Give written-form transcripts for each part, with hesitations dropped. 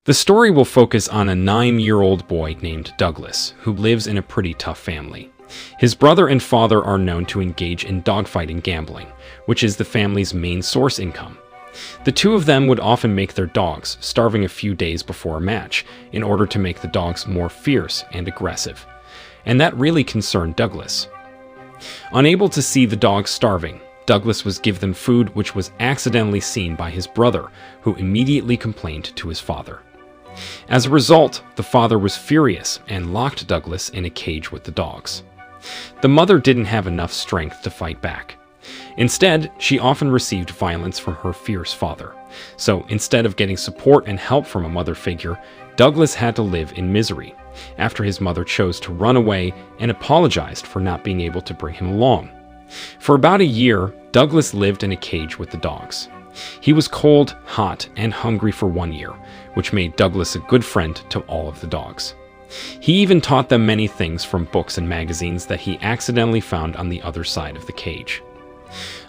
The story will focus on a 9-year-old boy named Douglas, who lives in a pretty tough family. His brother and father are known to engage in dogfighting gambling, which is the family's main source income. The two of them would often make their dogs, starving a few days before a match, in order to make the dogs more fierce and aggressive. And that really concerned Douglas. Unable to see the dogs starving, Douglas was given them food which was accidentally seen by his brother, who immediately complained to his father. As a result, the father was furious and locked Douglas in a cage with the dogs. The mother didn't have enough strength to fight back. Instead, she often received violence from her fierce father. So instead of getting support and help from a mother figure, Douglas had to live in misery, after his mother chose to run away and apologized for not being able to bring him along. For about a year, Douglas lived in a cage with the dogs. He was cold, hot, and hungry for 1 year, which made Douglas a good friend to all of the dogs. He even taught them many things from books and magazines that he accidentally found on the other side of the cage.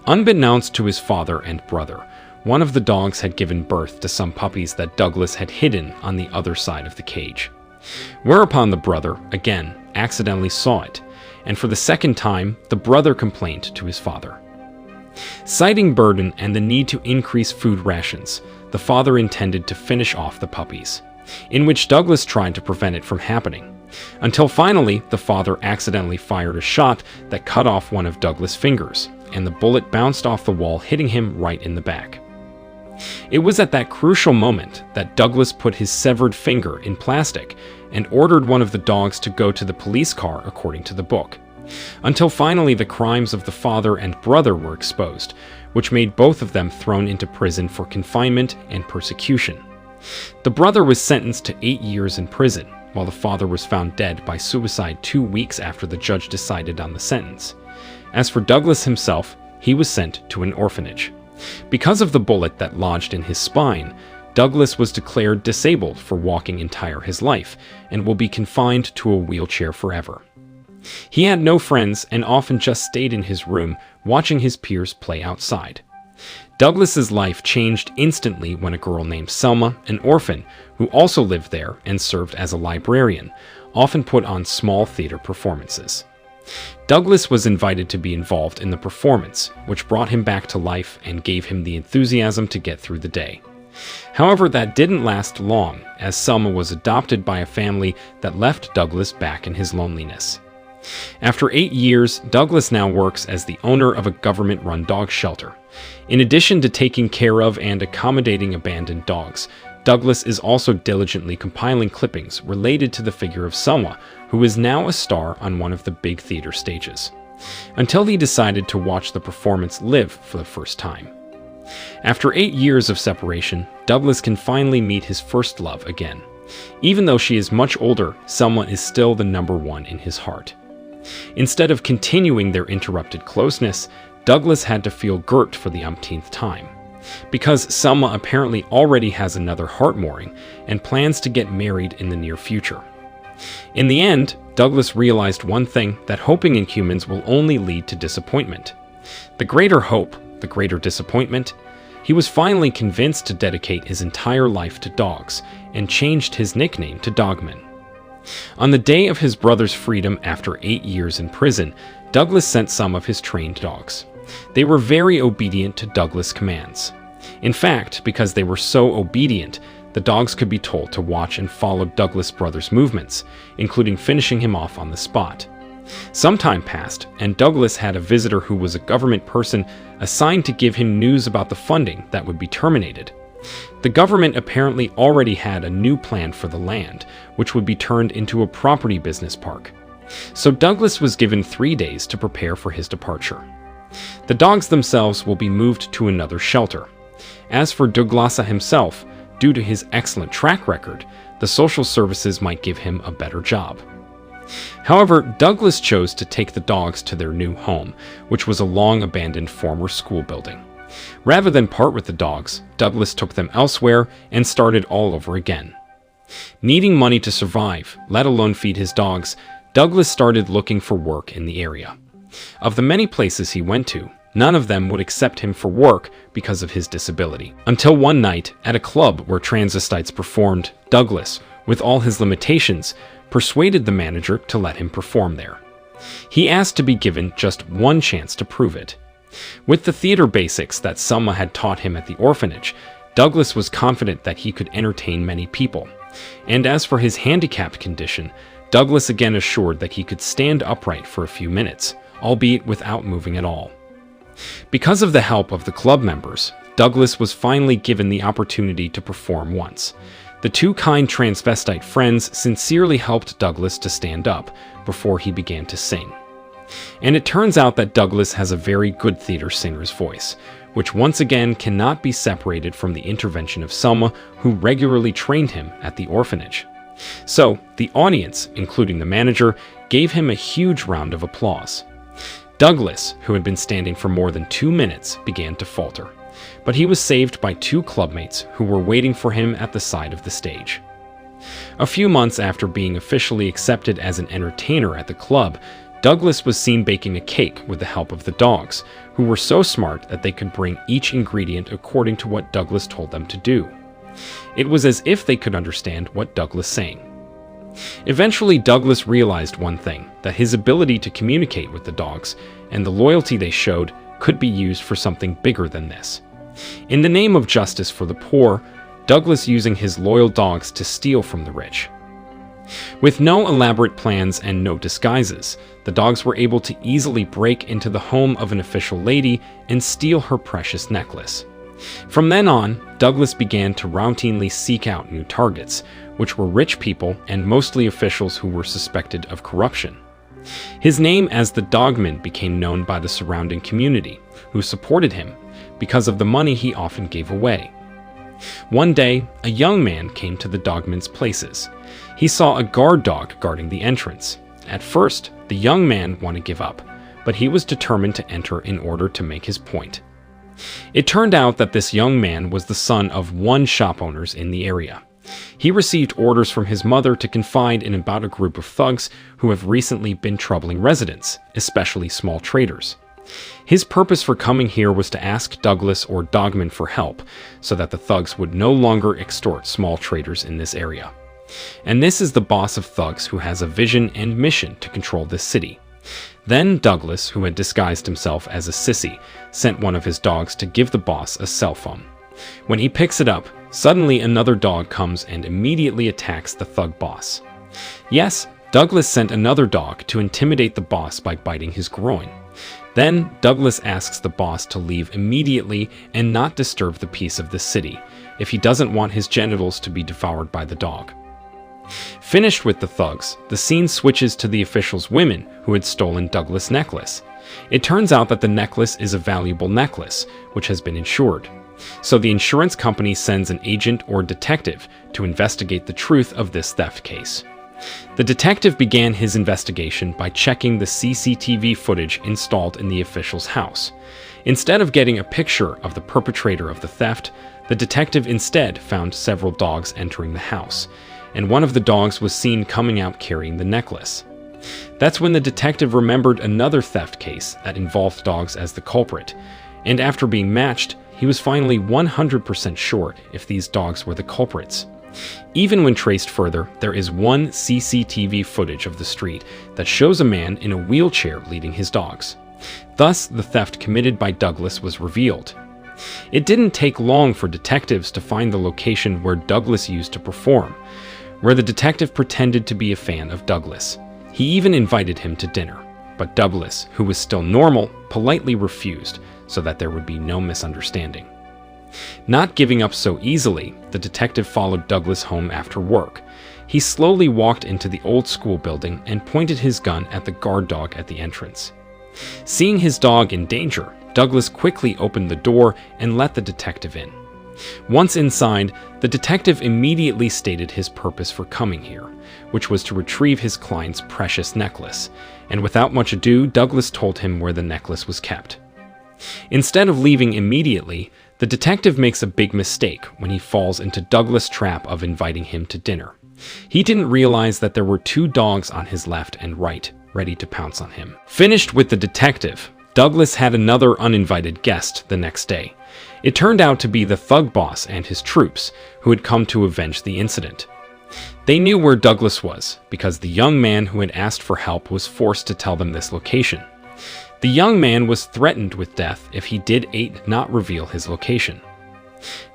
Unbeknownst to his father and brother, one of the dogs had given birth to some puppies that Douglas had hidden on the other side of the cage. Whereupon the brother, again, accidentally saw it, and for the second time, the brother complained to his father. Citing burden and the need to increase food rations, the father intended to finish off the puppies, in which Douglas tried to prevent it from happening, until finally the father accidentally fired a shot that cut off one of Douglas' fingers, and the bullet bounced off the wall, hitting him right in the back. It was at that crucial moment that Douglas put his severed finger in plastic and ordered one of the dogs to go to the police car according to the book, until finally the crimes of the father and brother were exposed, which made both of them thrown into prison for confinement and persecution. The brother was sentenced to 8 years in prison, while the father was found dead by suicide 2 weeks after the judge decided on the sentence. As for Douglas himself, he was sent to an orphanage. Because of the bullet that lodged in his spine, Douglas was declared disabled for walking entire his life and will be confined to a wheelchair forever. He had no friends and often just stayed in his room watching his peers play outside. Douglas's life changed instantly when a girl named Selma, an orphan, who also lived there and served as a librarian, often put on small theater performances. Douglas was invited to be involved in the performance, which brought him back to life and gave him the enthusiasm to get through the day. However, that didn't last long, as Selma was adopted by a family that left Douglas back in his loneliness. After 8 years, Douglas now works as the owner of a government-run dog shelter. In addition to taking care of and accommodating abandoned dogs, Douglas is also diligently compiling clippings related to the figure of Selma, who is now a star on one of the big theater stages, until he decided to watch the performance live for the first time. After 8 years of separation, Douglas can finally meet his first love again. Even though she is much older, Selma is still the number one in his heart. Instead of continuing their interrupted closeness, Douglas had to feel girt for the umpteenth time, because Selma apparently already has another heart mooring and plans to get married in the near future. In the end, Douglas realized one thing, that hoping in humans will only lead to disappointment. The greater hope, the greater disappointment. He was finally convinced to dedicate his entire life to dogs and changed his nickname to Dogman. On the day of his brother's freedom after 8 years in prison, Douglas sent some of his trained dogs. They were very obedient to Douglas' commands. In fact, because they were so obedient, the dogs could be told to watch and follow Douglas' brother's movements, including finishing him off on the spot. Some time passed, and Douglas had a visitor who was a government person assigned to give him news about the funding that would be terminated. The government apparently already had a new plan for the land, which would be turned into a property business park. So Douglas was given 3 days to prepare for his departure. The dogs themselves will be moved to another shelter. As for Douglas himself, due to his excellent track record, the social services might give him a better job. However, Douglas chose to take the dogs to their new home, which was a long-abandoned former school building. Rather than part with the dogs, Douglas took them elsewhere and started all over again. Needing money to survive, let alone feed his dogs, Douglas started looking for work in the area. Of the many places he went to, none of them would accept him for work because of his disability. Until one night, at a club where transvestites performed, Douglas, with all his limitations, persuaded the manager to let him perform there. He asked to be given just one chance to prove it. With the theater basics that Selma had taught him at the orphanage, Douglas was confident that he could entertain many people. And as for his handicapped condition, Douglas again assured that he could stand upright for a few minutes, albeit without moving at all. Because of the help of the club members, Douglas was finally given the opportunity to perform once. The two kind transvestite friends sincerely helped Douglas to stand up before he began to sing. And it turns out that Douglas has a very good theater singer's voice, which once again cannot be separated from the intervention of Selma, who regularly trained him at the orphanage. So, the audience, including the manager, gave him a huge round of applause. Douglas, who had been standing for more than 2 minutes, began to falter, but he was saved by two clubmates who were waiting for him at the side of the stage. A few months after being officially accepted as an entertainer at the club, Douglas was seen baking a cake with the help of the dogs, who were so smart that they could bring each ingredient according to what Douglas told them to do. It was as if they could understand what Douglas sang. Eventually, Douglas realized one thing, that his ability to communicate with the dogs and the loyalty they showed could be used for something bigger than this. In the name of justice for the poor, Douglas using his loyal dogs to steal from the rich. With no elaborate plans and no disguises, the dogs were able to easily break into the home of an official lady and steal her precious necklace. From then on, Douglas began to routinely seek out new targets, which were rich people and mostly officials who were suspected of corruption. His name as the Dogman became known by the surrounding community, who supported him because of the money he often gave away. One day, a young man came to the Dogman's places. He saw a guard dog guarding the entrance. At first, the young man wanted to give up, but he was determined to enter in order to make his point. It turned out that this young man was the son of one shop owner in the area. He received orders from his mother to confide in about a group of thugs who have recently been troubling residents, especially small traders. His purpose for coming here was to ask Douglas or Dogman for help, so that the thugs would no longer extort small traders in this area. And this is the boss of thugs who has a vision and mission to control this city. Then Douglas, who had disguised himself as a sissy, sent one of his dogs to give the boss a cell phone. When he picks it up, suddenly another dog comes and immediately attacks the thug boss. Yes, Douglas sent another dog to intimidate the boss by biting his groin. Then Douglas asks the boss to leave immediately and not disturb the peace of the city, if he doesn't want his genitals to be devoured by the dog. Finished with the thugs, the scene switches to the official's women who had stolen Douglas' necklace. It turns out that the necklace is a valuable necklace, which has been insured. So the insurance company sends an agent or detective to investigate the truth of this theft case. The detective began his investigation by checking the CCTV footage installed in the official's house. Instead of getting a picture of the perpetrator of the theft, the detective instead found several dogs entering the house, and one of the dogs was seen coming out carrying the necklace. That's when the detective remembered another theft case that involved dogs as the culprit, and after being matched, he was finally 100% sure if these dogs were the culprits. Even when traced further, there is one CCTV footage of the street that shows a man in a wheelchair leading his dogs. Thus, the theft committed by Douglas was revealed. It didn't take long for detectives to find the location where Douglas used to perform, where the detective pretended to be a fan of Douglas. He even invited him to dinner, but Douglas, who was still normal, politely refused so that there would be no misunderstanding. Not giving up so easily, the detective followed Douglas home after work. He slowly walked into the old school building and pointed his gun at the guard dog at the entrance. Seeing his dog in danger, Douglas quickly opened the door and let the detective in. Once inside, the detective immediately stated his purpose for coming here, which was to retrieve his client's precious necklace, and without much ado, Douglas told him where the necklace was kept. Instead of leaving immediately, the detective makes a big mistake when he falls into Douglas' trap of inviting him to dinner. He didn't realize that there were two dogs on his left and right, ready to pounce on him. Finished with the detective, Douglas had another uninvited guest the next day. It turned out to be the thug boss and his troops, who had come to avenge the incident. They knew where Douglas was, because the young man who had asked for help was forced to tell them this location. The young man was threatened with death if he did not reveal his location.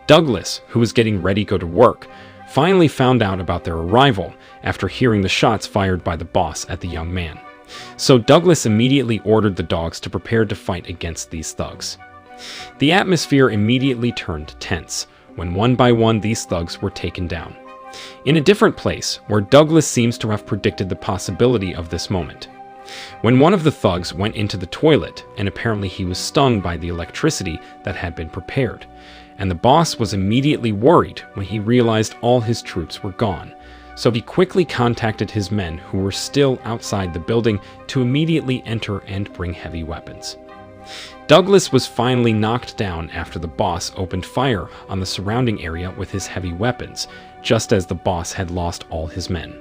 Douglas, who was getting ready to go to work, finally found out about their arrival after hearing the shots fired by the boss at the young man. So Douglas immediately ordered the dogs to prepare to fight against these thugs. The atmosphere immediately turned tense when one by one these thugs were taken down. In a different place, where Douglas seems to have predicted the possibility of this moment. When one of the thugs went into the toilet, and apparently he was stung by the electricity that had been prepared, and the boss was immediately worried when he realized all his troops were gone, so he quickly contacted his men who were still outside the building to immediately enter and bring heavy weapons. Douglas was finally knocked down after the boss opened fire on the surrounding area with his heavy weapons, just as the boss had lost all his men.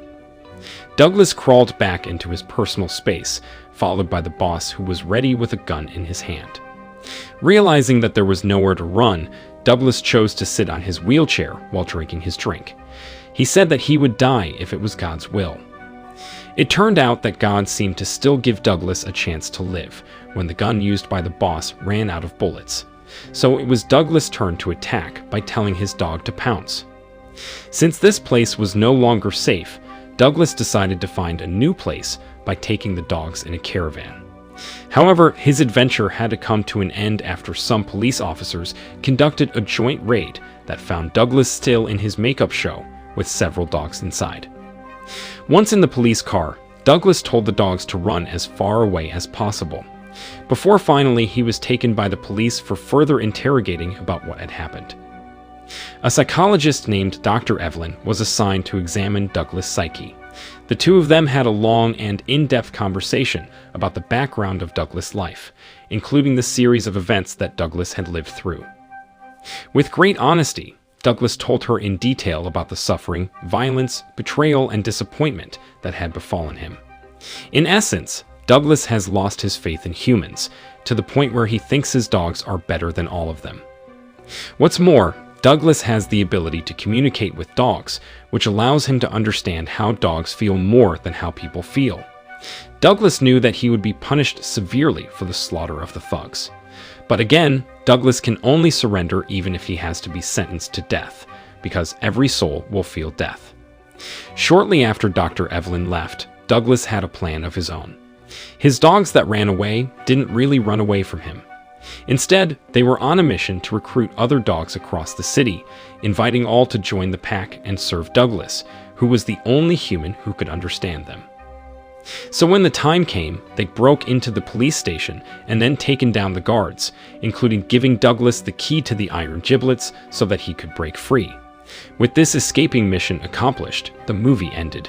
Douglas crawled back into his personal space, followed by the boss who was ready with a gun in his hand. Realizing that there was nowhere to run, Douglas chose to sit on his wheelchair while drinking his drink. He said that he would die if it was God's will. It turned out that God seemed to still give Douglas a chance to live when the gun used by the boss ran out of bullets. So it was Douglas' turn to attack by telling his dog to pounce. Since this place was no longer safe, Douglas decided to find a new place by taking the dogs in a caravan. However, his adventure had to come to an end after some police officers conducted a joint raid that found Douglas still in his makeup show with several dogs inside. Once in the police car, Douglas told the dogs to run as far away as possible, before finally he was taken by the police for further interrogating about what had happened. A psychologist named Dr. Evelyn was assigned to examine Douglas' psyche. The two of them had a long and in-depth conversation about the background of Douglas' life, including the series of events that Douglas had lived through. With great honesty, Douglas told her in detail about the suffering, violence, betrayal, and disappointment that had befallen him. In essence, Douglas has lost his faith in humans, to the point where he thinks his dogs are better than all of them. What's more, Douglas has the ability to communicate with dogs, which allows him to understand how dogs feel more than how people feel. Douglas knew that he would be punished severely for the slaughter of the thugs. But again, Douglas can only surrender even if he has to be sentenced to death, because every soul will feel death. Shortly after Dr. Evelyn left, Douglas had a plan of his own. His dogs that ran away didn't really run away from him. Instead, they were on a mission to recruit other dogs across the city, inviting all to join the pack and serve Douglas, who was the only human who could understand them. So when the time came, they broke into the police station and then taken down the guards, including giving Douglas the key to the iron giblets so that he could break free. With this escaping mission accomplished, the movie ended.